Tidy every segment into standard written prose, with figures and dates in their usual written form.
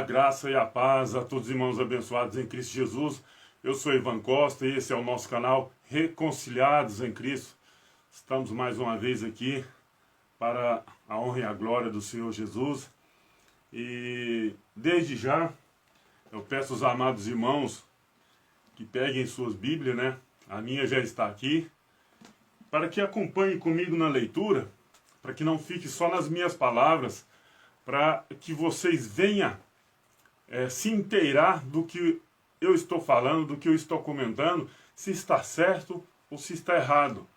graça e a paz a todos os irmãos abençoados em Cristo Jesus. Eu sou Ivan Costa e esse é o nosso canal Reconciliados em Cristo. Estamos mais uma vez aqui para a honra e a glória do Senhor Jesus. E desde já eu peço aos amados irmãos que peguem suas Bíblias, né? A minha já está aqui, para que acompanhem comigo na leitura, para que não fique só nas minhas palavras, para que vocês venham se inteirar do que eu estou falando, do que eu estou comentando, se está certo ou se está errado.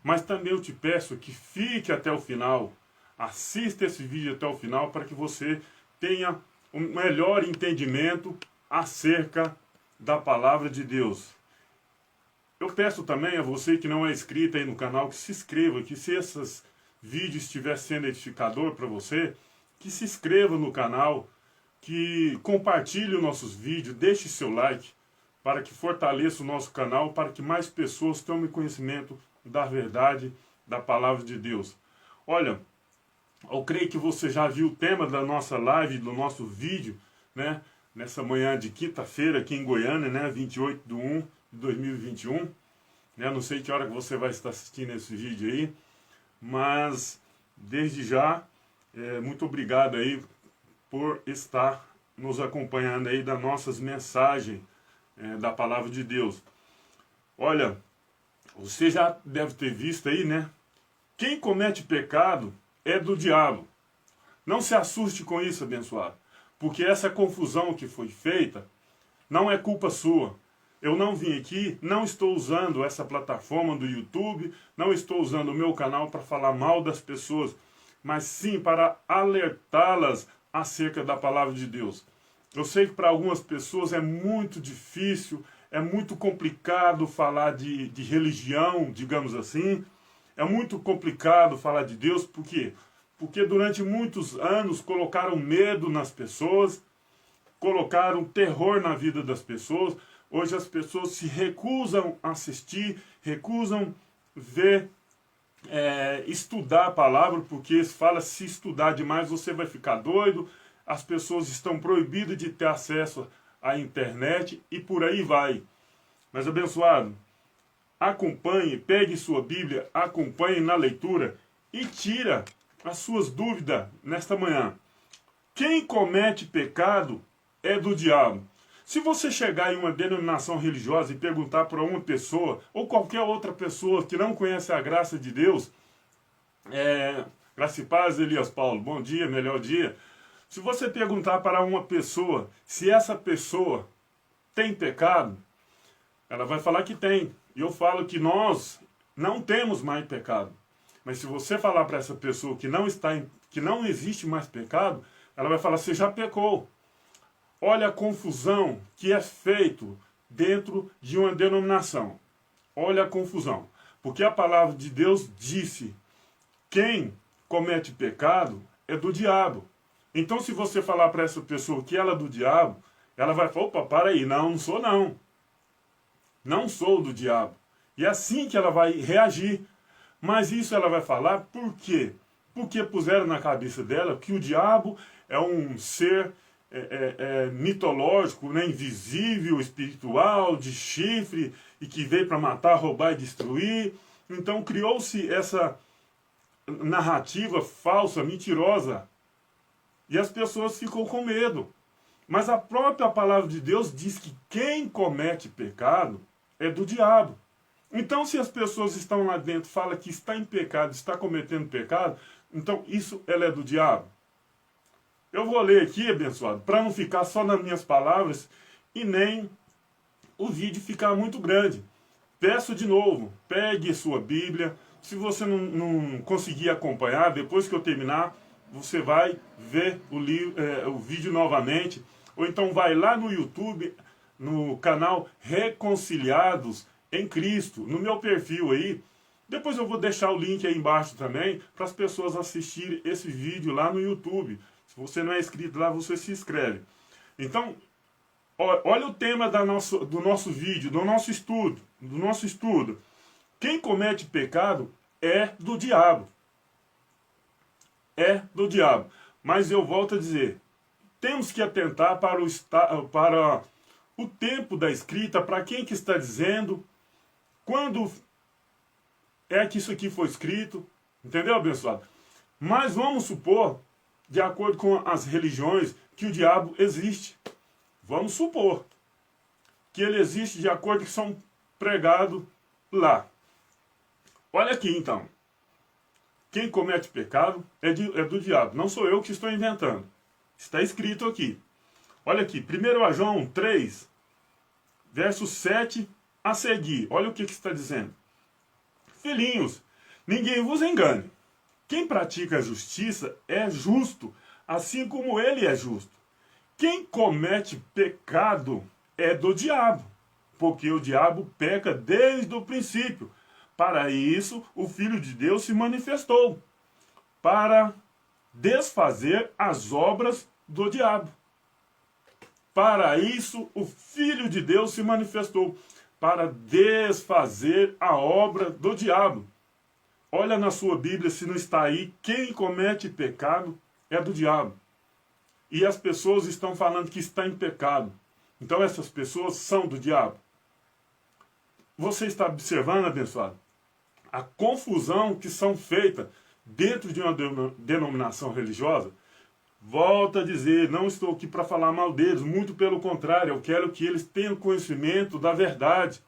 Mas também eu te peço que fique até o final, assista esse vídeo até o final, para que você tenha um melhor entendimento acerca da palavra de Deus. Eu peço também a você que não é inscrito aí no canal, que se inscreva, que se esses vídeos estiver sendo edificador para você, que se inscreva no canal, que compartilhe os nossos vídeos, deixe seu like, para que fortaleça o nosso canal, para que mais pessoas tomem conhecimento da verdade, da palavra de Deus. Olha, eu creio que você já viu o tema da nossa live, do nosso vídeo, né? Nessa manhã de quinta-feira aqui em Goiânia, né? 28/1/2021. Né? Não sei que hora que você vai estar assistindo esse vídeo aí, mas desde já, muito obrigado aí por estar nos acompanhando aí das nossas mensagens da palavra de Deus. Olha, você já deve ter visto aí, né? Quem comete pecado é do diabo. Não se assuste com isso, abençoado, porque essa confusão que foi feita não é culpa sua. Eu não vim aqui, não estou usando essa plataforma do YouTube, não estou usando o meu canal para falar mal das pessoas, mas sim para alertá-las acerca da palavra de Deus. Eu sei que para algumas pessoas é muito difícil, é muito complicado falar de religião, digamos assim. É muito complicado falar de Deus, por quê? Porque durante muitos anos colocaram medo nas pessoas, colocaram terror na vida das pessoas. Hoje as pessoas se recusam a assistir, recusam ver, estudar a palavra, porque fala, se estudar demais você vai ficar doido. As pessoas estão proibidas de ter acesso à internet e por aí vai. Mas abençoado, acompanhe, pegue sua Bíblia, acompanhe na leitura e tira as suas dúvidas nesta manhã. Quem comete pecado é do diabo. Se você chegar em uma denominação religiosa e perguntar para uma pessoa, ou qualquer outra pessoa que não conhece a graça de Deus, graça e paz, Elias Paulo, bom dia, melhor dia. Se você perguntar para uma pessoa se essa pessoa tem pecado, ela vai falar que tem. E eu falo que nós não temos mais pecado. Mas se você falar para essa pessoa que não existe mais pecado, ela vai falar, você já pecou. Olha a confusão que é feito dentro de uma denominação. Olha a confusão. Porque a palavra de Deus disse, quem comete pecado é do diabo. Então se você falar para essa pessoa que ela é do diabo, ela vai falar, opa, para aí, não sou não. Não sou do diabo. E é assim que ela vai reagir. Mas isso ela vai falar por quê? Porque puseram na cabeça dela que o diabo é um ser mitológico, né, invisível, espiritual, de chifre, e que veio para matar, roubar e destruir. Então criou-se essa narrativa falsa, mentirosa, e as pessoas ficam com medo. Mas a própria palavra de Deus diz que quem comete pecado é do diabo. Então se as pessoas estão lá dentro, falam que está em pecado, está cometendo pecado, então isso ela é do diabo. Eu vou ler aqui, abençoado, para não ficar só nas minhas palavras e nem o vídeo ficar muito grande. Peço de novo, pegue sua Bíblia. Se você não conseguir acompanhar, depois que eu terminar, você vai ver o vídeo novamente. Ou então vai lá no YouTube, no canal Reconciliados em Cristo, no meu perfil aí. Depois eu vou deixar o link aí embaixo também, para as pessoas assistirem esse vídeo lá no YouTube. Se você não é inscrito lá, você se inscreve. Então, olha o tema do nosso vídeo, do nosso estudo. Quem comete pecado é do diabo. É do diabo. Mas eu volto a dizer, temos que atentar para o tempo da escrita, para quem que está dizendo, quando é que isso aqui foi escrito, entendeu, abençoado? Mas vamos supor, de acordo com as religiões, que o diabo existe. Vamos supor que ele existe de acordo com o que são pregados lá. Olha aqui então. Quem comete pecado é do diabo. Não sou eu que estou inventando. Está escrito aqui. Olha aqui, 1 João 3, verso 7 a seguir. Olha o que está dizendo. Filhinhos, ninguém vos engane. Quem pratica a justiça é justo, assim como ele é justo. Quem comete pecado é do diabo, porque o diabo peca desde o princípio. Para isso, o Filho de Deus se manifestou, para desfazer as obras do diabo. Para isso, o Filho de Deus se manifestou, para desfazer a obra do diabo. Olha na sua Bíblia se não está aí, quem comete pecado é do diabo. E as pessoas estão falando que está em pecado. Então essas pessoas são do diabo. Você está observando, abençoado, a confusão que são feitas dentro de uma denominação religiosa? Volto a dizer, não estou aqui para falar mal deles, muito pelo contrário, eu quero que eles tenham conhecimento da verdade,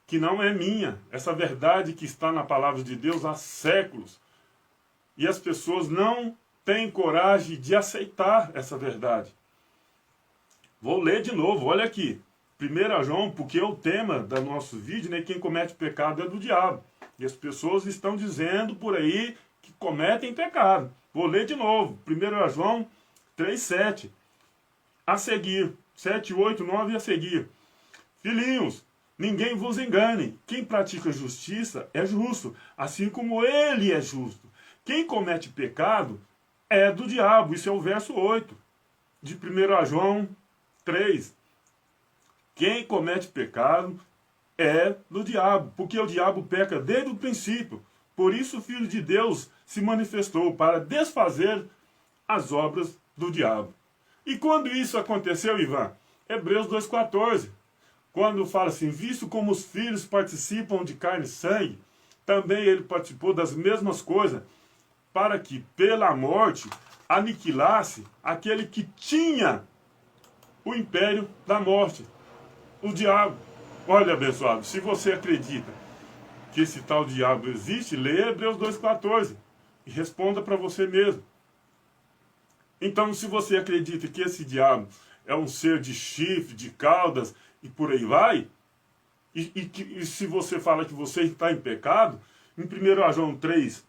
que não é minha, essa verdade que está na palavra de Deus há séculos. E as pessoas não têm coragem de aceitar essa verdade. Vou ler de novo, olha aqui. 1 João, porque é o tema do nosso vídeo, né? Quem comete pecado é do diabo. E as pessoas estão dizendo por aí que cometem pecado. Vou ler de novo. 1 João 3, 7. A seguir. 7, 8, 9 a seguir. Filhinhos, ninguém vos engane. Quem pratica justiça é justo, assim como ele é justo. Quem comete pecado é do diabo. Isso é o verso 8 de 1 João 3. Quem comete pecado é do diabo, porque o diabo peca desde o princípio. Por isso o Filho de Deus se manifestou para desfazer as obras do diabo. E quando isso aconteceu, Ivan? Hebreus 2,14. Quando fala assim, visto como os filhos participam de carne e sangue, também ele participou das mesmas coisas, para que pela morte aniquilasse aquele que tinha o império da morte, o diabo. Olha, abençoado, se você acredita que esse tal diabo existe, leia Hebreus 2,14 e responda para você mesmo. Então, se você acredita que esse diabo é um ser de chifre, de caudas e por aí vai, e se você fala que você está em pecado, em 1 João 3,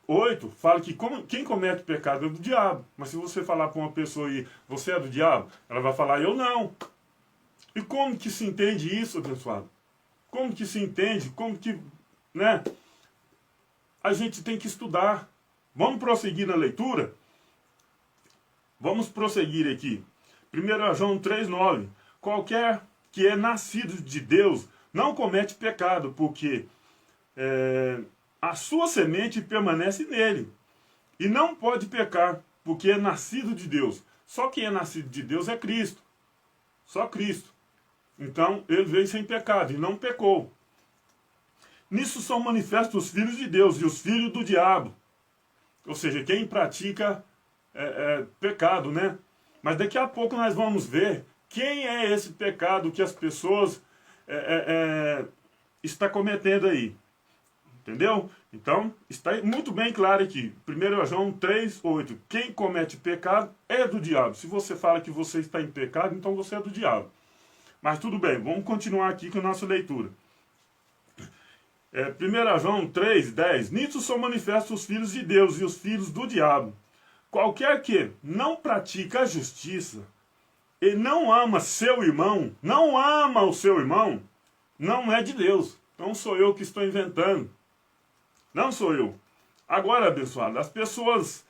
8, fala que quem comete pecado é do diabo. Mas se você falar para uma pessoa aí, você é do diabo, ela vai falar, eu não. E como que se entende isso, abençoado? Como que se entende? Como que, né? A gente tem que estudar. Vamos prosseguir na leitura? Vamos prosseguir aqui. 1 João 3,9. Qualquer que é nascido de Deus não comete pecado, porque a sua semente permanece nele. E não pode pecar, porque é nascido de Deus. Só quem é nascido de Deus é Cristo. Só Cristo. Então, ele veio sem pecado e não pecou. Nisso são manifestos os filhos de Deus e os filhos do diabo. Ou seja, quem pratica pecado, né? Mas daqui a pouco nós vamos ver quem é esse pecado que as pessoas estão cometendo aí. Entendeu? Então, está muito bem claro aqui. 1 João 3, 8. Quem comete pecado é do diabo. Se você fala que você está em pecado, então você é do diabo. Mas tudo bem, vamos continuar aqui com a nossa leitura. 1 João 3, 10. Nisso são manifestos os filhos de Deus e os filhos do diabo. Qualquer que não pratica a justiça e não ama seu irmão, não ama o seu irmão, não é de Deus. Não sou eu que estou inventando. Não sou eu. Agora, abençoado, as pessoas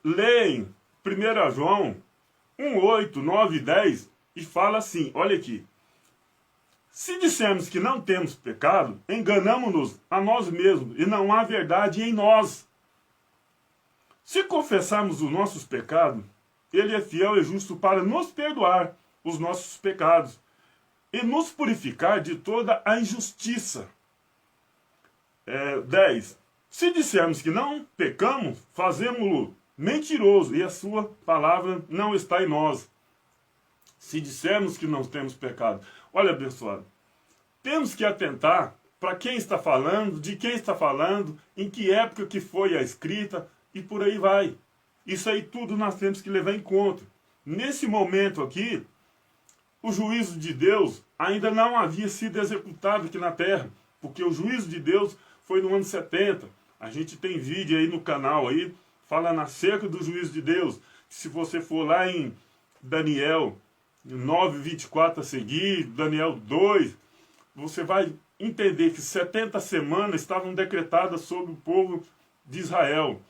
leem 1 João 1, 8, 9 e 10 e fala assim, olha aqui. Se dissermos que não temos pecado, enganamo-nos a nós mesmos e não há verdade em nós. Se confessarmos os nossos pecados, ele é fiel e justo para nos perdoar os nossos pecados e nos purificar de toda a injustiça. 10. Se dissermos que não pecamos, fazemos-lo mentiroso e a sua palavra não está em nós. Se dissermos que não temos pecado. Olha, abençoado, temos que atentar para quem está falando, de quem está falando, em que época que foi a escrita e por aí vai. Isso aí tudo nós temos que levar em conta. Nesse momento aqui, o juízo de Deus ainda não havia sido executado aqui na terra, porque o juízo de Deus foi no ano 70. A gente tem vídeo aí no canal aí, falando acerca do juízo de Deus. Se você for lá em Daniel 9:24 a seguir, Daniel 2, você vai entender que 70 semanas estavam decretadas sobre o povo de Israel,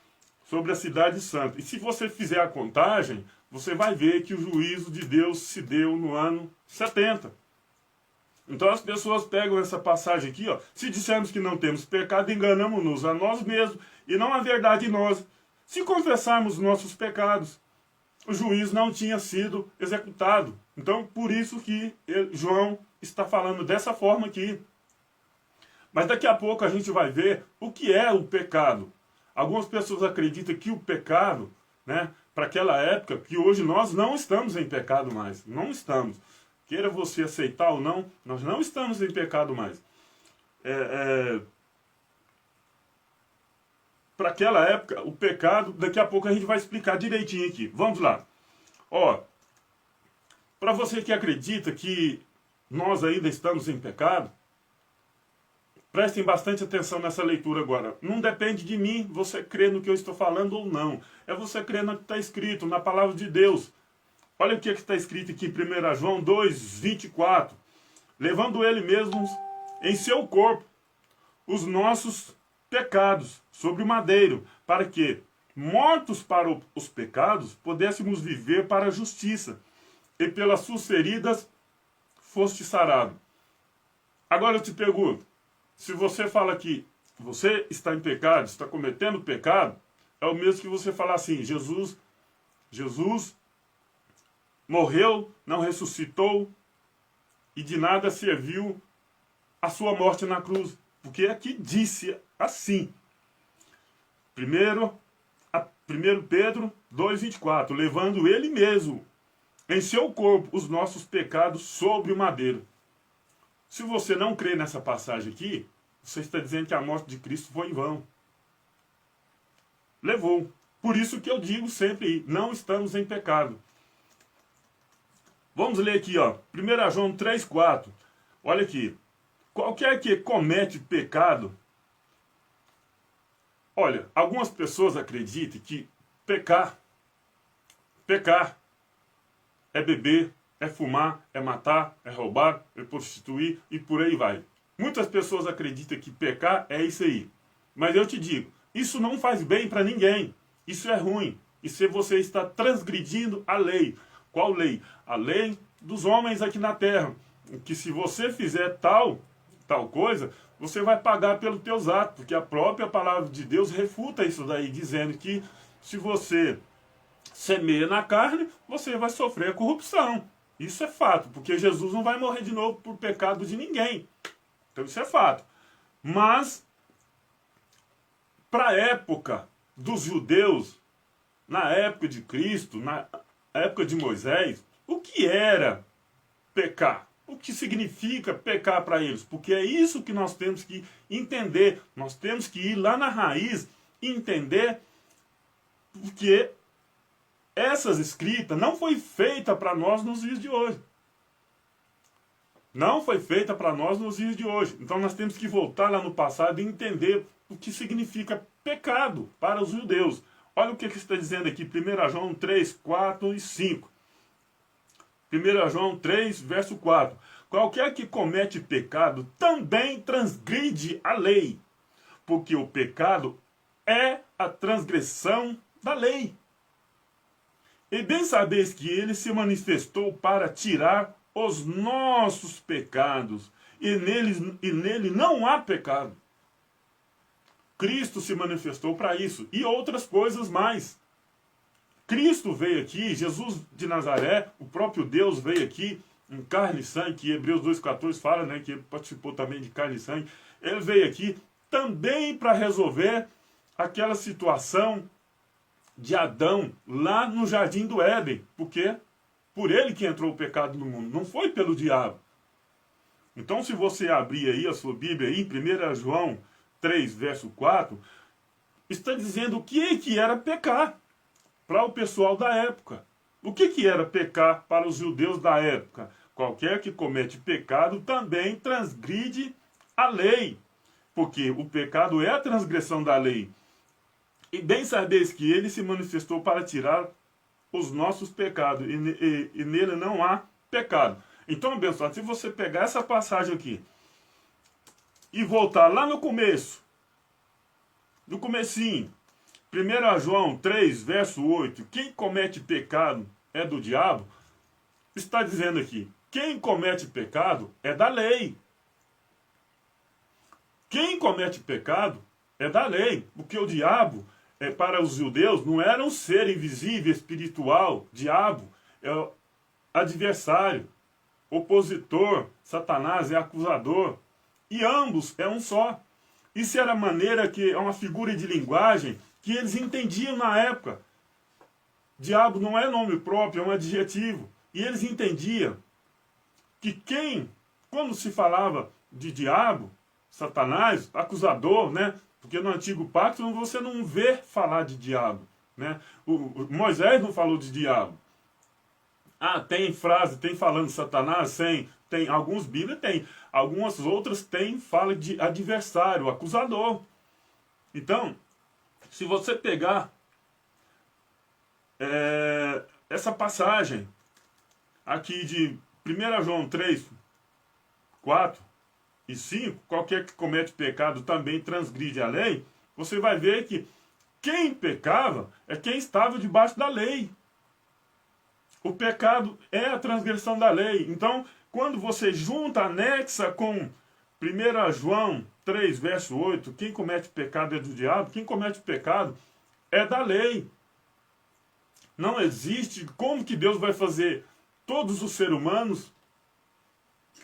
sobre a cidade santa. E se você fizer a contagem, você vai ver que o juízo de Deus se deu no ano 70. Então as pessoas pegam essa passagem aqui, ó. Se dissermos que não temos pecado, enganamos-nos a nós mesmos e não a verdade em nós. Se confessarmos nossos pecados, o juízo não tinha sido executado. Então, por isso que João está falando dessa forma aqui. Mas daqui a pouco a gente vai ver o que é o pecado. Algumas pessoas acreditam que o pecado, né, para aquela época, que hoje nós não estamos em pecado mais. Não estamos. Queira você aceitar ou não, nós não estamos em pecado mais. Para aquela época, o pecado, daqui a pouco a gente vai explicar direitinho aqui. Vamos lá. Ó, para você que acredita que nós ainda estamos em pecado, prestem bastante atenção nessa leitura agora. Não depende de mim você crer no que eu estou falando ou não. É você crer no que está escrito, na palavra de Deus. Olha o que está escrito aqui em 1 João 2:24. Levando ele mesmo em seu corpo os nossos pecados sobre o madeiro, para que, mortos para os pecados, pudéssemos viver para a justiça, e pelas suas feridas foste sarado. Agora eu te pergunto, se você fala que você está em pecado, está cometendo pecado, é o mesmo que você falar assim, Jesus morreu, não ressuscitou e de nada serviu a sua morte na cruz. Porque aqui disse assim, 1 Pedro 2:24, levando ele mesmo em seu corpo os nossos pecados sobre o madeiro. Se você não crê nessa passagem aqui, você está dizendo que a morte de Cristo foi em vão. Levou. Por isso que eu digo sempre, não estamos em pecado. Vamos ler aqui, ó, 1 João 3:4. Olha aqui. Qualquer que comete pecado... Olha, algumas pessoas acreditam que pecar é beber, é fumar, é matar, é roubar, é prostituir e por aí vai. Muitas pessoas acreditam que pecar é isso aí. Mas eu te digo, isso não faz bem para ninguém. Isso é ruim. E se você está transgredindo a lei. Qual lei? A lei dos homens aqui na terra. Que se você fizer tal coisa, você vai pagar pelos teus atos. Porque a própria palavra de Deus refuta isso daí, dizendo que se você semeia na carne, você vai sofrer a corrupção. Isso é fato, porque Jesus não vai morrer de novo por pecado de ninguém. Então isso é fato. Mas, para a época dos judeus, na época de Cristo, na época de Moisés, o que era pecar? O que significa pecar para eles? Porque é isso que nós temos que entender. Nós temos que ir lá na raiz e entender, porque essas escritas não foi feita para nós nos dias de hoje. Não foi feita para nós nos dias de hoje. Então nós temos que voltar lá no passado e entender o que significa pecado para os judeus. Olha o que está dizendo aqui, 1 João 3, 4 e 5. 1 João 3, verso 4. Qualquer que comete pecado também transgride a lei, porque o pecado é a transgressão da lei. E bem sabeis que ele se manifestou para tirar os nossos pecados, e nele não há pecado. Cristo se manifestou para isso. E outras coisas mais. Cristo veio aqui, Jesus de Nazaré, o próprio Deus veio aqui, em carne e sangue, que Hebreus 2,14 fala, né, que ele participou também de carne e sangue. Ele veio aqui também para resolver aquela situação de Adão lá no Jardim do Éden. Por quê? Por ele que entrou o pecado no mundo, não foi pelo diabo. Então, se você abrir aí a sua Bíblia, aí, em 1 João 3, verso 4, está dizendo o que era pecar para o pessoal da época. O que era pecar para os judeus da época? Qualquer que comete pecado também transgride a lei, porque o pecado é a transgressão da lei. E bem sabeis que ele se manifestou para tirar os nossos pecados, e nele não há pecado. Então, abençoado, se você pegar essa passagem aqui e voltar lá no começo, no comecinho, 1 João 3, verso 8, quem comete pecado é do diabo, está dizendo aqui, quem comete pecado é da lei. Quem comete pecado é da lei, porque o diabo, para os judeus, não era um ser invisível, espiritual. Diabo é o adversário, opositor, Satanás é acusador, e ambos é um só. Isso era a maneira que é uma figura de linguagem que eles entendiam na época. Diabo não é nome próprio, é um adjetivo. E eles entendiam que quando se falava de diabo, Satanás, acusador, né? Porque no Antigo Pacto você não vê falar de diabo, né? Moisés não falou de diabo. Ah, tem frase, tem falando de Satanás, tem alguns Bíblias tem, algumas outras tem fala de adversário, acusador. Então, se você pegar essa passagem aqui de 1 João 3, 4 e 5, qualquer que comete pecado também transgride a lei, você vai ver que quem pecava é quem estava debaixo da lei. O pecado é a transgressão da lei. Então, quando você junta, anexa com 1 João 3, verso 8, quem comete pecado é do diabo, quem comete pecado é da lei. Não existe como que Deus vai fazer todos os seres humanos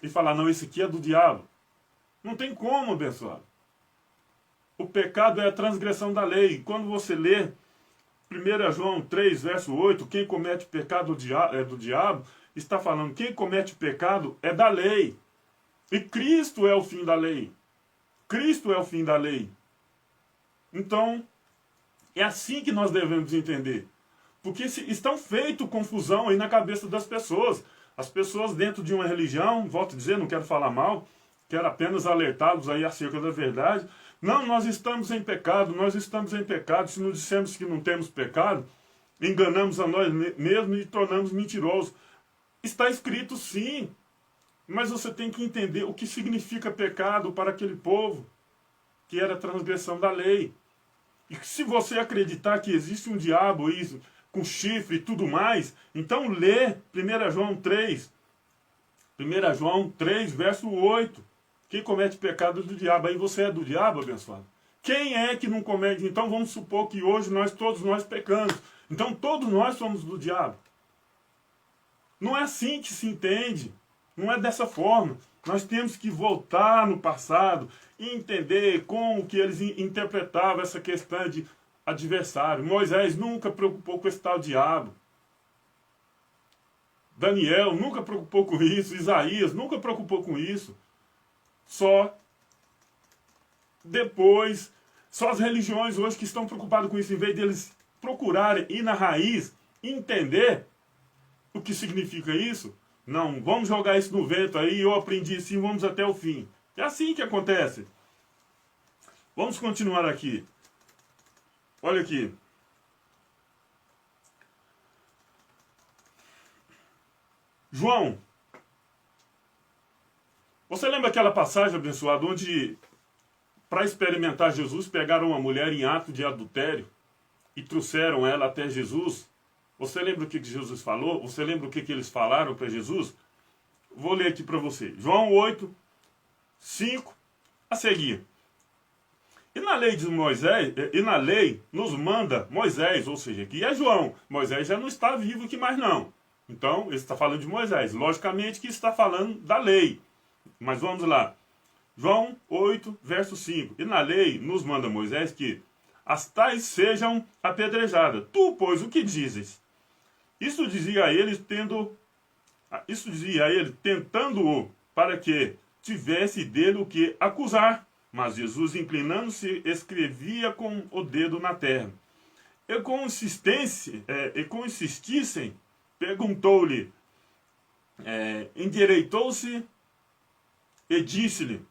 e falar, não, esse aqui é do diabo. Não tem como, abençoado. O pecado é a transgressão da lei. Quando você lê 1 João 3, verso 8, quem comete pecado é do diabo, está falando, quem comete pecado é da lei. E Cristo é o fim da lei. Cristo é o fim da lei. Então, é assim que nós devemos entender. Porque estão feito confusão aí na cabeça das pessoas. As pessoas dentro de uma religião, volto a dizer, não quero falar mal, quero apenas alertá-los aí acerca da verdade. Não, nós estamos em pecado, nós estamos em pecado. Se nos dissermos que não temos pecado, enganamos a nós mesmos e tornamos mentirosos. Está escrito sim, mas você tem que entender o que significa pecado para aquele povo, que era a transgressão da lei. E se você acreditar que existe um diabo isso, com chifre e tudo mais, então lê 1 João 3. 1 João 3, verso 8. Quem comete pecado é do diabo. Aí você é do diabo, abençoado. Quem é que não comete? Então vamos supor que hoje todos nós pecamos. Então todos nós somos do diabo. Não é assim que se entende. Não é dessa forma. Nós temos que voltar no passado e entender como que eles interpretavam essa questão de adversário. Moisés nunca preocupou com esse tal diabo. Daniel nunca preocupou com isso. Isaías nunca preocupou com isso. Só depois, só as religiões hoje que estão preocupadas com isso, em vez deles procurarem ir na raiz, entender o que significa isso. Não, vamos jogar isso no vento aí, eu aprendi assim, vamos até o fim. É assim que acontece. Vamos continuar aqui. Olha aqui. João. Você lembra aquela passagem, abençoada, onde, para experimentar Jesus, pegaram uma mulher em ato de adultério e trouxeram ela até Jesus? Você lembra o que Jesus falou? Você lembra o que eles falaram para Jesus? Vou ler aqui para você. João 8, 5, a seguir. E na lei de Moisés, e na lei nos manda Moisés, ou seja, aqui é João. Moisés já não está vivo aqui mais não. Então, ele está falando de Moisés. Logicamente que está falando da lei. Mas vamos lá. João 8, verso 5. E na lei nos manda Moisés que as tais sejam apedrejadas. Tu, pois, o que dizes? Isso dizia ele tentando-o para que tivesse dele o que acusar. Mas Jesus, inclinando-se, escrevia com o dedo na terra. E com insistissem, perguntou-lhe, endireitou-se e disse-lhe,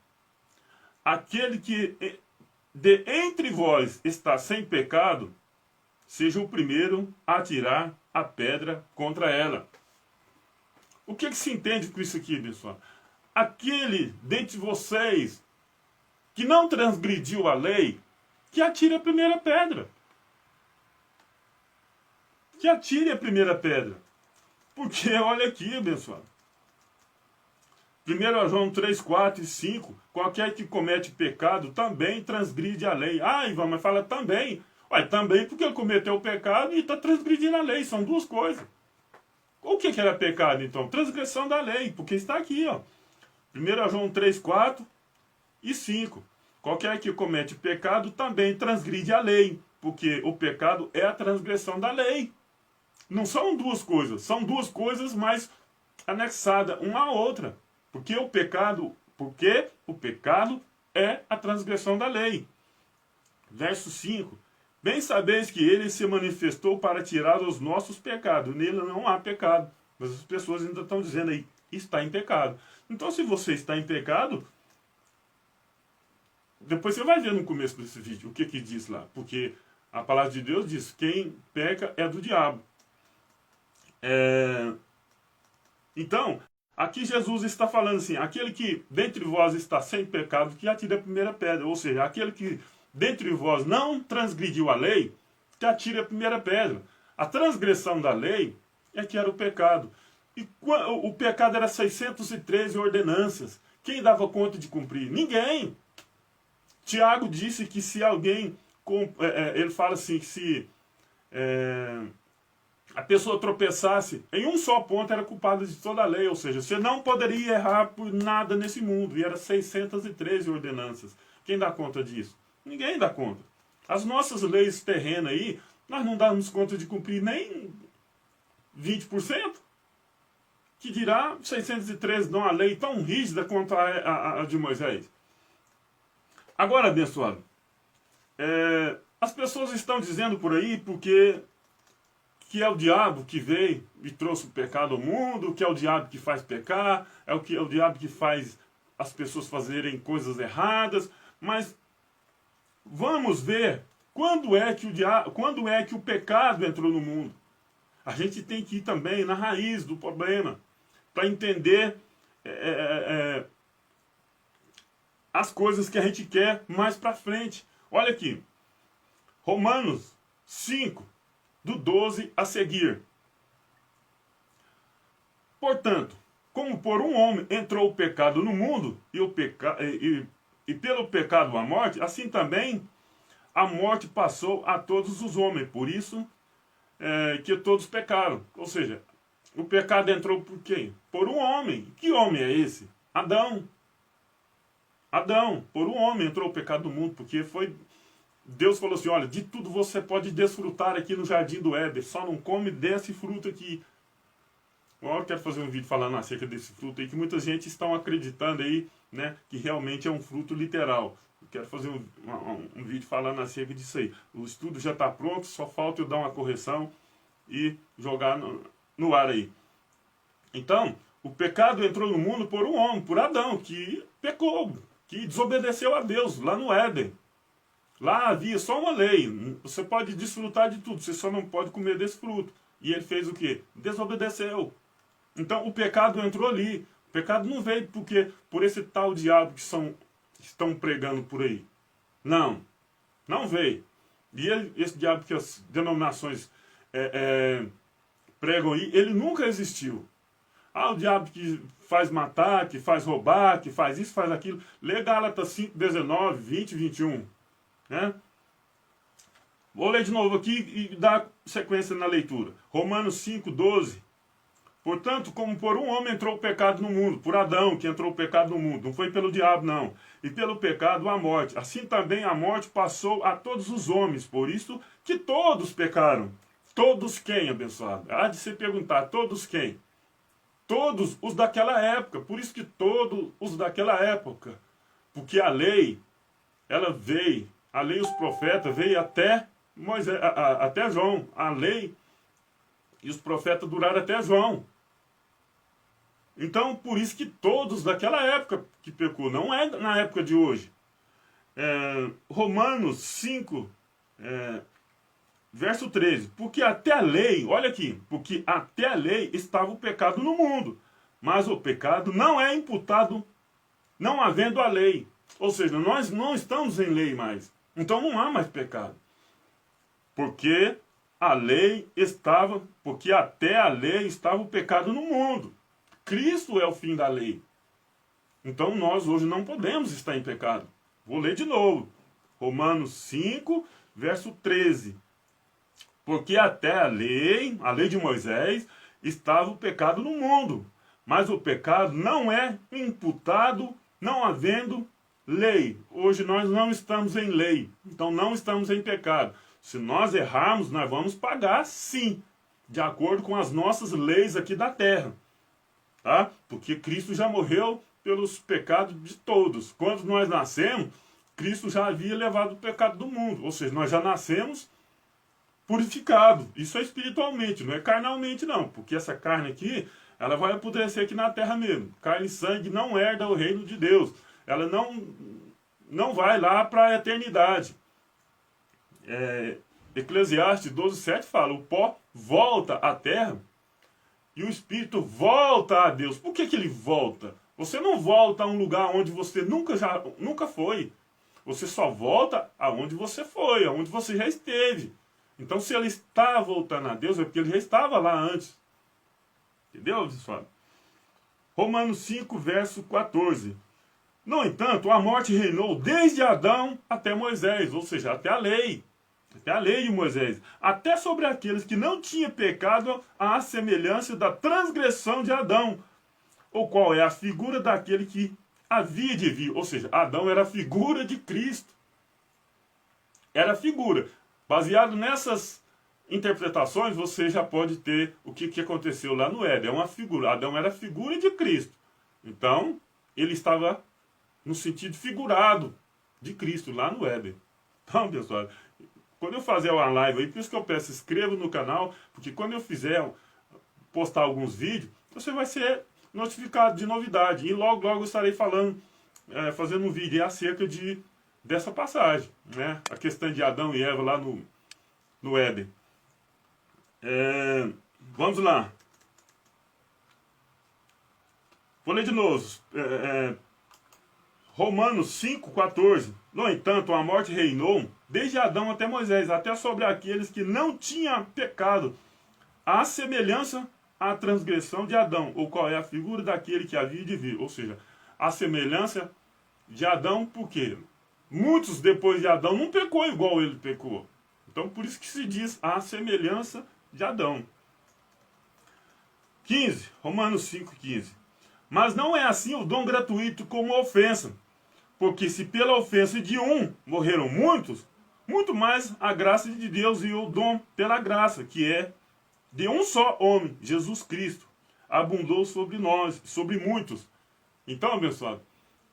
aquele que de entre vós está sem pecado, seja o primeiro a atirar a pedra contra ela. O que se entende com isso aqui, pessoal? Aquele dentre vocês que não transgrediu a lei, que atire a primeira pedra. Que atire a primeira pedra. Porque, olha aqui, abençoado. 1 João 3, 4 e 5. Qualquer que comete pecado também transgride a lei. Ah, Ivan, mas fala também. Ué, também porque ele cometeu o pecado e está transgredindo a lei. São duas coisas. O que era pecado, então? Transgressão da lei. Porque está aqui, ó. 1 João 3, 4 e 5. Qualquer que comete pecado também transgride a lei. Porque o pecado é a transgressão da lei. Não são duas coisas. São duas coisas, mas anexadas uma à outra. Porque o pecado é a transgressão da lei. Verso 5. Bem sabeis que ele se manifestou para tirar os nossos pecados. Nele não há pecado. Mas as pessoas ainda estão dizendo aí, está em pecado. Então, se você está em pecado, depois você vai ver no começo desse vídeo o que diz lá. Porque a palavra de Deus diz, quem peca é do diabo. Então, aqui Jesus está falando assim, aquele que dentre vós está sem pecado, que atire a primeira pedra. Ou seja, aquele que dentre vós não transgrediu a lei, que atire a primeira pedra. A transgressão da lei é que era o pecado. E o pecado era 613 ordenanças. Quem dava conta de cumprir? Ninguém. Tiago disse que se alguém... ele fala assim, que se a pessoa tropeçasse em um só ponto, era culpada de toda a lei. Ou seja, você não poderia errar por nada nesse mundo. E era 613 ordenanças. Quem dá conta disso? Ninguém dá conta. As nossas leis terrenas aí, nós não damos conta de cumprir nem 20%. Que dirá 613, não, a lei tão rígida quanto a de Moisés. Agora, abençoado, as pessoas estão dizendo por aí porque que é o diabo que veio e trouxe o pecado ao mundo, que é o diabo que faz pecar, é o diabo que faz as pessoas fazerem coisas erradas, mas vamos ver quando é que o pecado entrou no mundo. A gente tem que ir também na raiz do problema, para entender as coisas que a gente quer mais para frente. Olha aqui, Romanos 5, do 12 a seguir. Portanto, como por um homem entrou o pecado no mundo, e pelo pecado a morte, assim também a morte passou a todos os homens. Por isso que todos pecaram. Ou seja, o pecado entrou por quem? Por um homem. Que homem é esse? Adão. Adão, por um homem entrou o pecado no mundo, porque Deus falou assim, olha, de tudo você pode desfrutar aqui no jardim do Éden, só não come desse fruto aqui. Eu quero fazer um vídeo falando acerca desse fruto aí, que muita gente está acreditando aí, né, que realmente é um fruto literal. Eu quero fazer um vídeo falando acerca disso aí. O estudo já está pronto, só falta eu dar uma correção e jogar no ar aí. Então, o pecado entrou no mundo por um homem, por Adão, que pecou, que desobedeceu a Deus, lá no Éden. Lá havia só uma lei, você pode desfrutar de tudo, você só não pode comer desse fruto. E ele fez o quê? Desobedeceu. Então o pecado entrou ali. O pecado não veio por esse tal diabo que estão pregando por aí. Não, não veio. E esse diabo que as denominações pregam aí, ele nunca existiu. Ah, o diabo que faz matar, que faz roubar, que faz isso, faz aquilo. Lê Gálatas 5, 19, 20, 21. né? Vou ler de novo aqui e dar sequência na leitura. Romanos 5:12. Portanto, como por um homem entrou o pecado no mundo, por Adão que entrou o pecado no mundo, não foi pelo diabo não, e pelo pecado a morte, assim também a morte passou a todos os homens, por isso que todos pecaram. Todos quem, abençoado? Há de se perguntar, todos quem? Todos os daquela época, por isso que todos os daquela época, porque a lei, ela veio, a lei e os profetas veio até Moisés, até João, a lei e os profetas duraram até João. Então, por isso que todos daquela época que pecou, não é na época de hoje. Romanos 5, verso 13. Porque até a lei, olha aqui, porque até a lei estava o pecado no mundo, mas o pecado não é imputado, não havendo a lei. Ou seja, nós não estamos em lei mais. Então não há mais pecado. Porque a lei estava, porque até a lei estava o pecado no mundo. Cristo é o fim da lei. Então nós hoje não podemos estar em pecado. Vou ler de novo. Romanos 5, verso 13. Porque até a lei de Moisés, estava o pecado no mundo. Mas o pecado não é imputado, não havendo lei. Hoje nós não estamos em lei. Então não estamos em pecado. Se nós errarmos, nós vamos pagar sim. De acordo com as nossas leis aqui da terra. Tá? Porque Cristo já morreu pelos pecados de todos. Quando nós nascemos, Cristo já havia levado o pecado do mundo. Ou seja, nós já nascemos purificados. Isso é espiritualmente, não é carnalmente não. Porque essa carne aqui, ela vai apodrecer aqui na terra mesmo. Carne e sangue não herda o reino de Deus. Ela não vai lá para a eternidade. Eclesiastes 12:7 fala, o pó volta à terra e o espírito volta a Deus. Por que ele volta? Você não volta a um lugar onde você nunca foi. Você só volta aonde você foi, aonde você já esteve. Então, se ele está voltando a Deus, é porque ele já estava lá antes. Entendeu, pessoal? Romanos 5, verso 14. No entanto, a morte reinou desde Adão até Moisés, ou seja, até a lei. Até a lei de Moisés, até sobre aqueles que não tinham pecado à semelhança da transgressão de Adão, o qual é a figura daquele que havia de vir. Ou seja, Adão era a figura de Cristo. Era a figura. Baseado nessas interpretações, você já pode ter o que aconteceu lá no Éden. É uma figura. Adão era a figura de Cristo. Então, ele estava no sentido figurado de Cristo lá no Éden. Então, pessoal, quando eu fazer uma live aí, por isso que eu peço, inscreva no canal, porque quando eu fizer, postar alguns vídeos, você vai ser notificado de novidade. E logo, logo eu estarei falando, fazendo um vídeo acerca dessa passagem, né? A questão de Adão e Eva lá no Éden. Vamos lá. Vou ler de novo. Romanos 5,14. No entanto, a morte reinou desde Adão até Moisés, até sobre aqueles que não tinham pecado, à semelhança à transgressão de Adão, o qual é a figura daquele que havia de vir. Ou seja, a semelhança de Adão, porque muitos depois de Adão não pecou igual ele pecou. Então, por isso que se diz a semelhança de Adão. 15, Romanos 5,15. Mas não é assim o dom gratuito como a ofensa. Porque se pela ofensa de um morreram muitos, muito mais a graça de Deus e o dom pela graça, que é de um só homem, Jesus Cristo, abundou sobre nós, sobre muitos. Então, abençoado,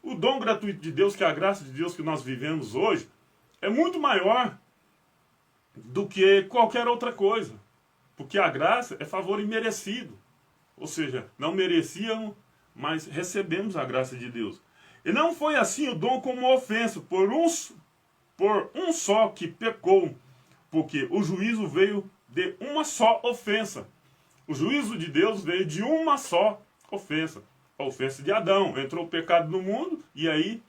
o dom gratuito de Deus, que é a graça de Deus que nós vivemos hoje, é muito maior do que qualquer outra coisa. Porque a graça é favor imerecido. Ou seja, não merecíamos, mas recebemos a graça de Deus. E não foi assim o dom como uma ofensa, por um só que pecou, porque o juízo veio de uma só ofensa. O juízo de Deus veio de uma só ofensa. A ofensa de Adão. Entrou o pecado no mundo e aí,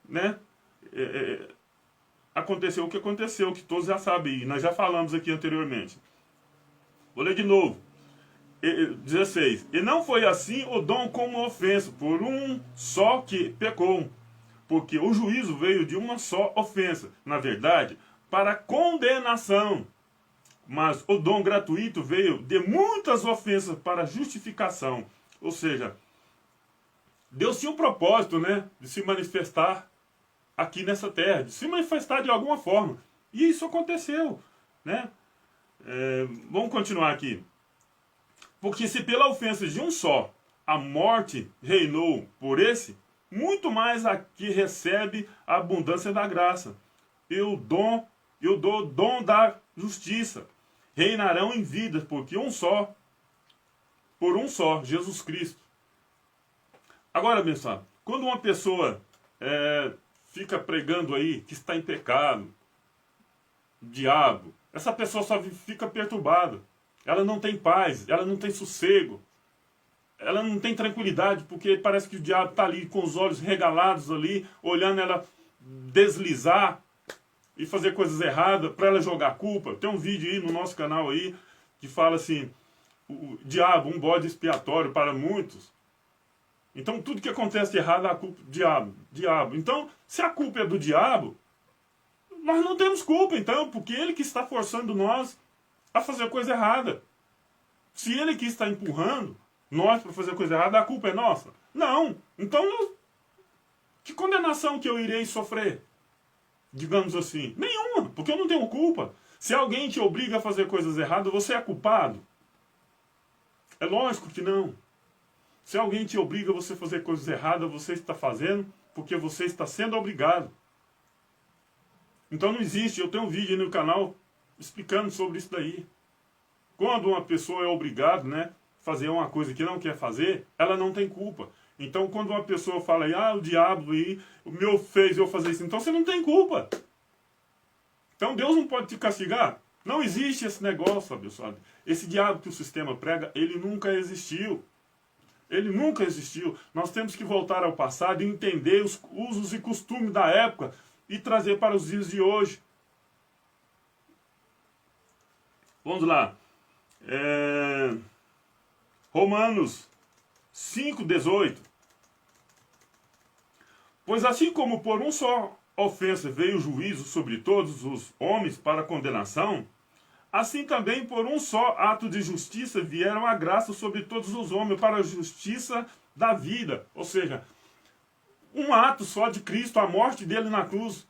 né, aconteceu o que aconteceu, que todos já sabem, e nós já falamos aqui anteriormente. Vou ler de novo. 16. E não foi assim o dom como ofensa, por um só que pecou. porque o juízo veio de uma só ofensa, na verdade, para condenação. Mas o dom gratuito veio de muitas ofensas para justificação. Ou seja, Deus tinha um propósito, né, de se manifestar aqui nessa terra, de se manifestar de alguma forma. E isso aconteceu, né? Vamos continuar aqui. Porque se pela ofensa de um só a morte reinou por esse, muito mais aqui recebe a abundância da graça. E o dom, dom da justiça reinarão em vidas, porque por um só, Jesus Cristo. Agora, pessoal, quando uma pessoa fica pregando aí que está em pecado, diabo, essa pessoa só fica perturbada. Ela não tem paz, ela não tem sossego, ela não tem tranquilidade, porque parece que o diabo está ali com os olhos regalados ali, olhando ela deslizar e fazer coisas erradas, para ela jogar culpa. Tem um vídeo aí no nosso canal aí, que fala assim, o diabo, um bode expiatório para muitos. Então tudo que acontece de errado é a culpa do diabo. Então, se a culpa é do diabo, nós não temos culpa, então, porque ele que está forçando nós a fazer coisa errada. Se ele que está empurrando nós para fazer coisa errada, a culpa é nossa? Não. Então, que condenação que eu irei sofrer? Digamos assim. Nenhuma, porque eu não tenho culpa. Se alguém te obriga a fazer coisas erradas, você é culpado? É lógico que não. Se alguém te obriga a você fazer coisas erradas, você está fazendo porque você está sendo obrigado. Então não existe. Eu tenho um vídeo aí no canal explicando sobre isso daí. Quando uma pessoa é obrigada, né, a fazer uma coisa que não quer fazer, ela não tem culpa. Então quando uma pessoa fala aí, o diabo aí, o meu fez eu fazer isso, então você não tem culpa. Então Deus não pode te castigar. Não existe esse negócio, pessoal. Esse diabo que o sistema prega, ele nunca existiu. Ele nunca existiu. Nós temos que voltar ao passado e entender os usos e costumes da época e trazer para os dias de hoje. Vamos lá. Romanos 5,18. Pois assim como por um só ofensa veio o juízo sobre todos os homens para condenação, assim também por um só ato de justiça vieram a graça sobre todos os homens para a justiça da vida. Ou seja, um ato só de Cristo, a morte dele na cruz,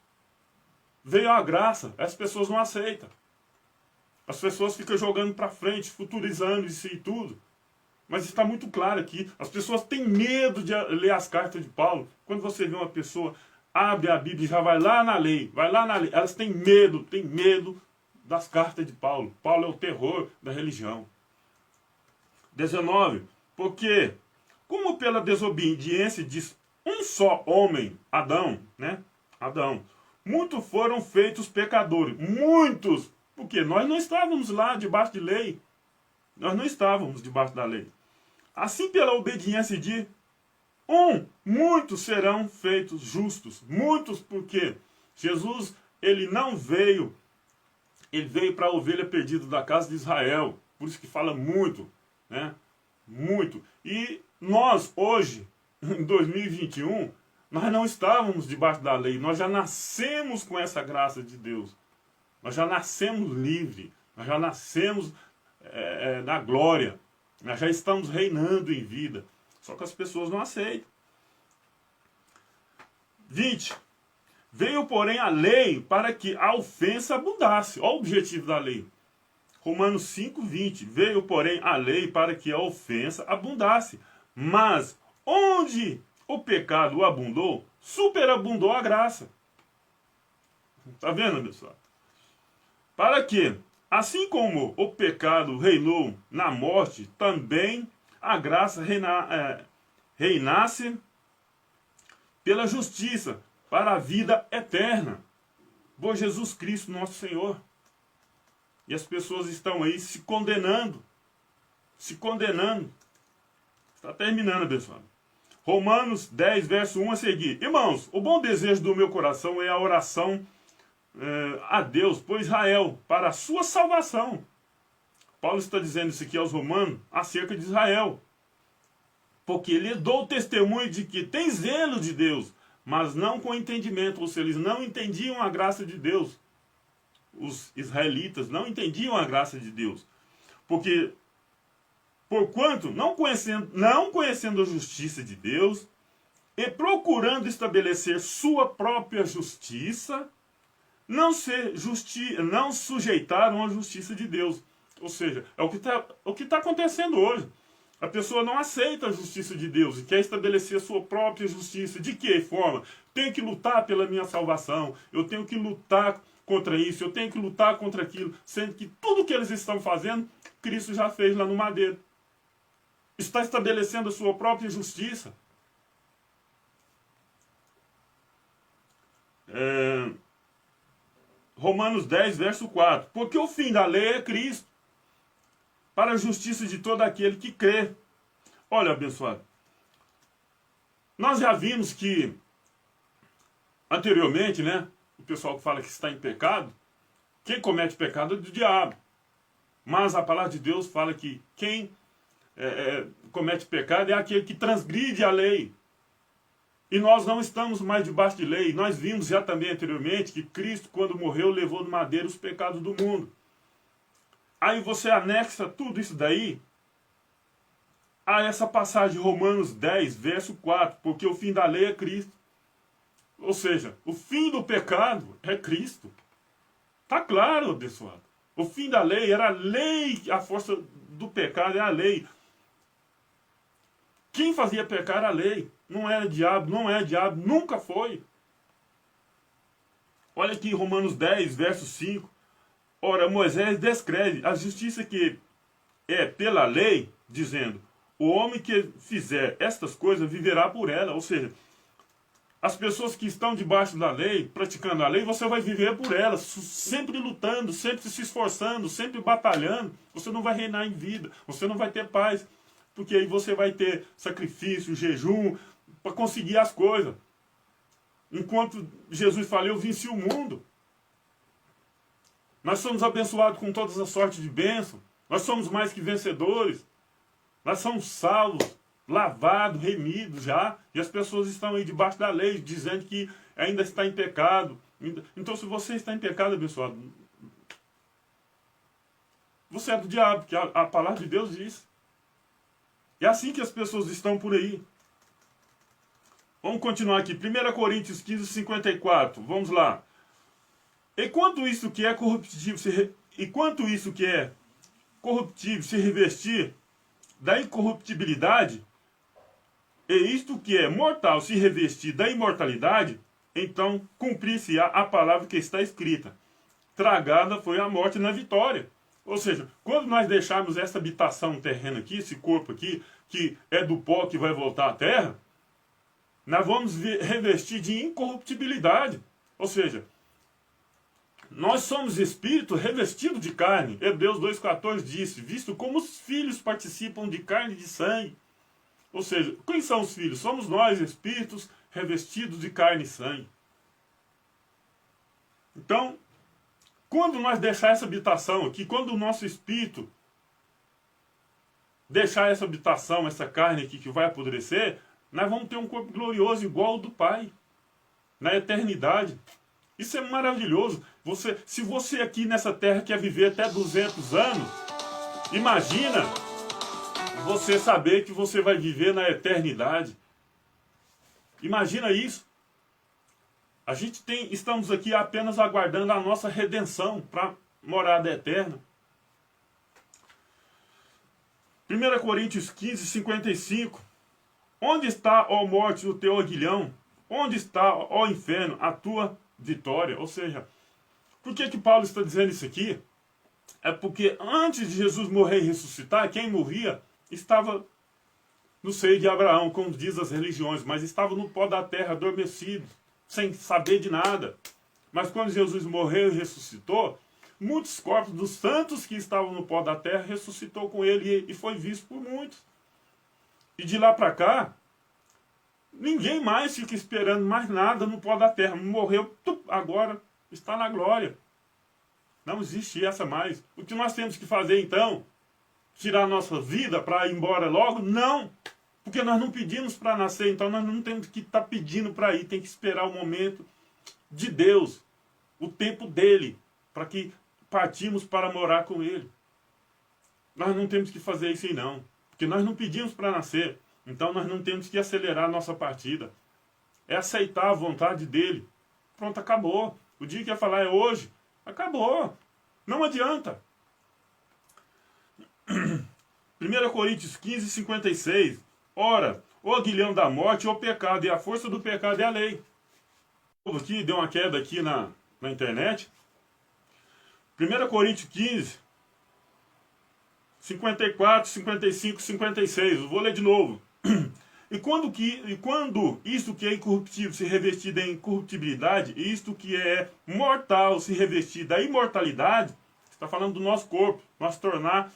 veio a graça. As pessoas não aceitam. As pessoas ficam jogando para frente, futurizando isso e tudo. Mas está muito claro aqui. As pessoas têm medo de ler as cartas de Paulo. Quando você vê uma pessoa, abre a Bíblia e já vai lá na lei. Elas têm medo das cartas de Paulo. Paulo é o terror da religião. 19. Porque, como pela desobediência de um só homem, Adão, né? Adão, muitos foram feitos pecadores. Muitos. Porque nós não estávamos lá debaixo de lei. Nós não estávamos debaixo da lei. Assim, pela obediência de muitos serão feitos justos. Muitos, porque Jesus, ele não veio, ele veio para a ovelha perdida da casa de Israel. Por isso que fala muito, né? Muito. E nós, hoje, em 2021, nós não estávamos debaixo da lei. Nós já nascemos com essa graça de Deus. Nós já nascemos livres. Nós já nascemos na glória. Nós já estamos reinando em vida. Só que as pessoas não aceitam. 20. Veio, porém, a lei para que a ofensa abundasse. Olha o objetivo da lei. Romanos 5:20. Veio, porém, a lei para que a ofensa abundasse. Mas onde o pecado abundou, superabundou a graça. Está vendo, pessoal? Para que, assim como o pecado reinou na morte, também a graça reinasse pela justiça para a vida eterna. Por Jesus Cristo, nosso Senhor. E as pessoas estão aí se condenando. Se condenando. Está terminando, pessoal. Romanos 10, verso 1 a seguir. Irmãos, o bom desejo do meu coração é a oração a Deus por Israel, para a sua salvação. Paulo está dizendo isso aqui aos romanos acerca de Israel. Porque ele deu o testemunho de que tem zelo de Deus mas não com entendimento, ou seja, eles não entendiam a graça de Deus. Os israelitas não entendiam a graça de Deus, porque porquanto não conhecendo a justiça de Deus e procurando estabelecer sua própria justiça, não sujeitaram à justiça de Deus. Ou seja, é o que tá acontecendo hoje. A pessoa não aceita a justiça de Deus e quer estabelecer a sua própria justiça. De que forma? Tenho que lutar pela minha salvação, eu tenho que lutar contra isso, eu tenho que lutar contra aquilo, sendo que tudo que eles estão fazendo, Cristo já fez lá no madeiro. Está estabelecendo a sua própria justiça. Romanos 10, verso 4. Porque o fim da lei é Cristo, para a justiça de todo aquele que crê. Olha, abençoado, nós já vimos que, anteriormente, né, o pessoal que fala que está em pecado, quem comete pecado é do diabo. Mas a palavra de Deus fala que quem comete pecado é aquele que transgride a lei. E nós não estamos mais debaixo de lei. Nós vimos já também anteriormente que Cristo, quando morreu, levou no madeiro os pecados do mundo. Aí você anexa tudo isso daí a essa passagem de Romanos 10, verso 4. Porque o fim da lei é Cristo. Ou seja, o fim do pecado é Cristo. Está claro, abençoado. O fim da lei era a lei, a força do pecado é a lei. Quem fazia pecar era a lei. Não era diabo, não é diabo, nunca foi. Olha aqui Romanos 10, verso 5. Ora, Moisés descreve a justiça que é pela lei, dizendo, o homem que fizer estas coisas viverá por ela. Ou seja, as pessoas que estão debaixo da lei, praticando a lei, você vai viver por elas, sempre lutando, sempre se esforçando, sempre batalhando. Você não vai reinar em vida, você não vai ter paz, porque aí você vai ter sacrifício, jejum, para conseguir as coisas. Enquanto Jesus falou, eu venci o mundo. Nós somos abençoados com todas as sortes de bênção. Nós somos mais que vencedores. Nós somos salvos, lavados, remidos já. E as pessoas estão aí debaixo da lei, dizendo que ainda está em pecado. Então, se você está em pecado, abençoado, você é do diabo, que a palavra de Deus diz. É assim que as pessoas estão por aí. Vamos continuar aqui. 1 Coríntios 15, 54. Vamos lá. E quanto isso que é corruptível se revestir da incorruptibilidade, e isto que é mortal se revestir da imortalidade, então cumprir-se-á a palavra que está escrita. Tragada foi a morte na vitória. Ou seja, quando nós deixarmos essa habitação terrena aqui, esse corpo aqui, que é do pó que vai voltar à terra, nós vamos revestir de incorruptibilidade. Ou seja, nós somos espírito revestido de carne. Hebreus 2,14 disse, visto como os filhos participam de carne e de sangue. Ou seja, quem são os filhos? Somos nós, espíritos revestidos de carne e sangue. Então, quando nós deixar essa habitação aqui, quando o nosso espírito deixar essa habitação, essa carne aqui que vai apodrecer, nós vamos ter um corpo glorioso igual ao do Pai, na eternidade. Isso é maravilhoso. Se você aqui nessa terra quer viver até 200 anos, imagina você saber que você vai viver na eternidade. Imagina isso. A gente estamos aqui apenas aguardando a nossa redenção para morada eterna. 1 Coríntios 15, 55. Onde está, ó morte, o teu aguilhão? Onde está, ó inferno, a tua vitória? Ou seja, por que Paulo está dizendo isso aqui? É porque antes de Jesus morrer e ressuscitar, quem morria estava no seio de Abraão, como diz as religiões, mas estava no pó da terra, adormecido, sem saber de nada. Mas quando Jesus morreu e ressuscitou, muitos corpos dos santos que estavam no pó da terra ressuscitou com ele e foi visto por muitos. E de lá para cá, ninguém mais fica esperando mais nada no pó da terra. Morreu, agora está na glória. Não existe essa mais. O que nós temos que fazer então? Tirar a nossa vida para ir embora logo? Não! Porque nós não pedimos para nascer, então nós não temos que estar pedindo para ir, tem que esperar o momento de Deus, o tempo dele, para que partimos para morar com ele. Nós não temos que fazer isso aí não, porque nós não pedimos para nascer, então nós não temos que acelerar a nossa partida. É aceitar a vontade dele. Pronto, acabou. O dia que ia falar é hoje, acabou. Não adianta. 1 Coríntios 15, 56. Ora, o aguilhão da morte é o pecado, e a força do pecado é a lei. Aqui, deu uma queda aqui na internet. 1 Coríntios 15, 54, 55, 56. Eu vou ler de novo. E quando isto que é incorruptível se revestir da incorruptibilidade, e isto que é mortal se revestir da imortalidade, está falando do nosso corpo, nós tornar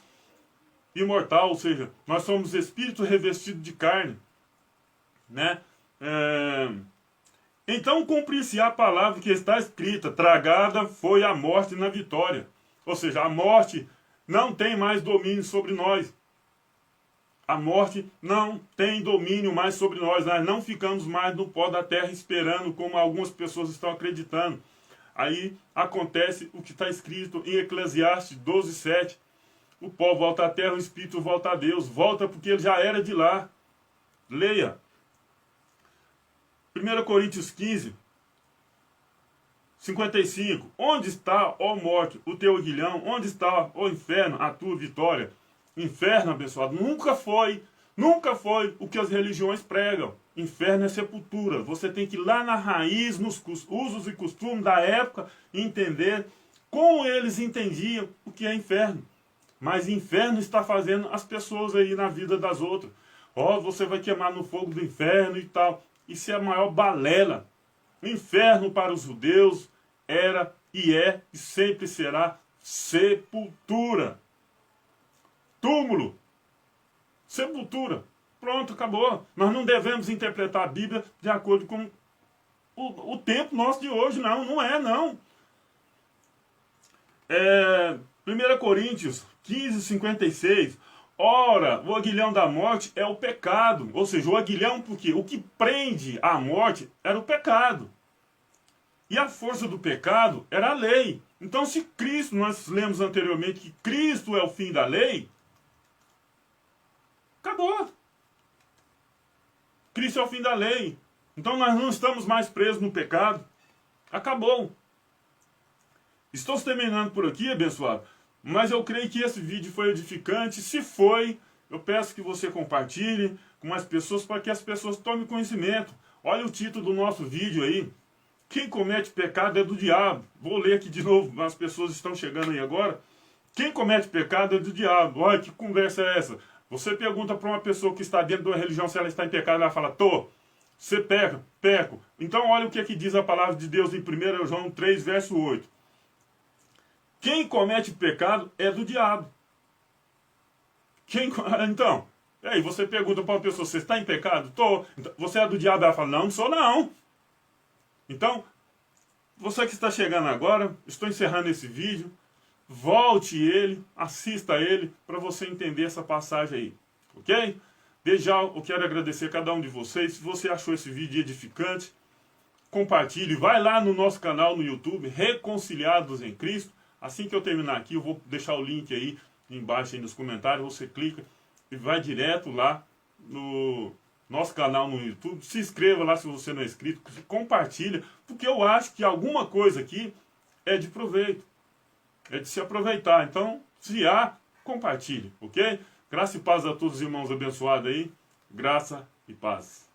imortal, ou seja, nós somos espírito revestido de carne, né? Então cumprir-se a palavra que está escrita: tragada foi a morte na vitória. Ou seja, a morte não tem mais domínio sobre nós. A morte não tem domínio mais sobre nós. Nós não ficamos mais no pó da terra esperando, como algumas pessoas estão acreditando. Aí acontece o que está escrito em Eclesiastes 12, 7. O pó volta à terra, o espírito volta a Deus. Volta porque ele já era de lá. Leia. 1 Coríntios 15, 55. Onde está, ó morte, o teu aguilhão? Onde está, ó inferno, a tua vitória? Inferno, abençoado, nunca foi o que as religiões pregam. Inferno é sepultura. Você tem que ir lá na raiz, nos usos e costumes da época, e entender como eles entendiam o que é inferno. Mas inferno está fazendo as pessoas aí na vida das outras. Ó, você vai queimar no fogo do inferno e tal. Isso é a maior balela. O inferno para os judeus era e é e sempre será sepultura. Túmulo. Sepultura. Pronto, acabou. Nós não devemos interpretar a Bíblia de acordo com o tempo nosso de hoje. Não é. 1 Coríntios 15, 56. Ora, o aguilhão da morte é o pecado. Ou seja, o aguilhão, porque o que prende a morte era o pecado. E a força do pecado era a lei. Então, se Cristo, nós lemos anteriormente que Cristo é o fim da lei, acabou. Cristo é o fim da lei. Então, nós não estamos mais presos no pecado. Acabou. Estou terminando por aqui, abençoado. Mas eu creio que esse vídeo foi edificante. Se foi, eu peço que você compartilhe com mais pessoas para que as pessoas tomem conhecimento. Olha o título do nosso vídeo aí. Quem comete pecado é do diabo. Vou ler aqui de novo, as pessoas estão chegando aí agora. Quem comete pecado é do diabo. Olha que conversa é essa. Você pergunta para uma pessoa que está dentro de uma religião se ela está em pecado, ela fala: tô. Você peca, peco. Então olha o que aqui diz a palavra de Deus em 1 João 3, verso 8. Quem comete pecado é do diabo. Então, aí você pergunta para uma pessoa: você está em pecado? Tô. Então, você é do diabo? Ela fala: não sou não. Então, você que está chegando agora, estou encerrando esse vídeo. Volte ele, assista ele, para você entender essa passagem aí. Ok? Desde já eu quero agradecer a cada um de vocês. Se você achou esse vídeo edificante, compartilhe. Vai lá no nosso canal no YouTube, Reconciliados em Cristo. Assim que eu terminar aqui, eu vou deixar o link aí embaixo aí nos comentários. Você clica e vai direto lá no nosso canal no YouTube. Se inscreva lá se você não é inscrito. Compartilha, porque eu acho que alguma coisa aqui é de proveito. É de se aproveitar. Então, se há, compartilhe, ok? Graça e paz a todos os irmãos abençoados aí. Graça e paz.